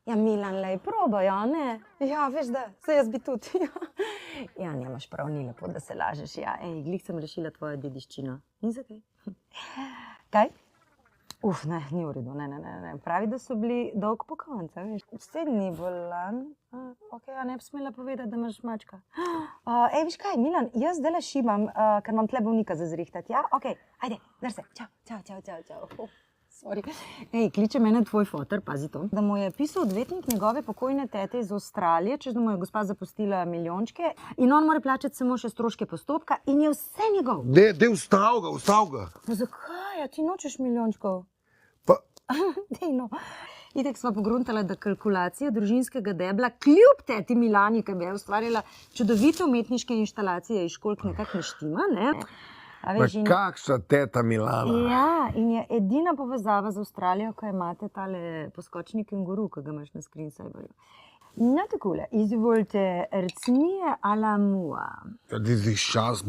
Ja, Milan, lej, probaj, a ne? Ja, veš da, se jaz bi tudi. Ja, nemaš prav, ni lepo, da se lažeš. Ja, ej, glih sem rešila tvojo dediščino. In zakaj? Kaj? Uf, ne, ni v redu, ne. Pravi, da so bili dolg po koncu, veš. 7 dni bolan. Ok, a ne bi smela povedati, da imaš mačka. Ej, veš kaj, Milan, jaz zdaj šibam, ker imam tle bolnika za zrihtati, ja? Ok, ajde, drž se, čau. Sorry. Ej, kliče mene tvoj foter, pazi to, da mu je pisal odvetnik njegove pokojne tete iz Avstralije, češ da mu je gospa zapustila milijončke in on mora plačati samo še stroške postopka in je vse njegov. Dej, ustav ga. Pa zakaj? A ti nočeš milijončkov? Pa, Dej, no. Itek sva pogruntala, da kalkulacija družinskega debla kljub teti Milani, ki bi je ustvarjala čudovite umetniške inštalacije iz školjk, nekako ne štima, ne? A pa veš, kakšna teta Milana. Ja, in je edina povezava z Avstralijo, ko imate tale poskočni kenguru, ki ga imaš na screensaverju. No, takole, izvolite, recnije a la mua. Ja, ti si šas.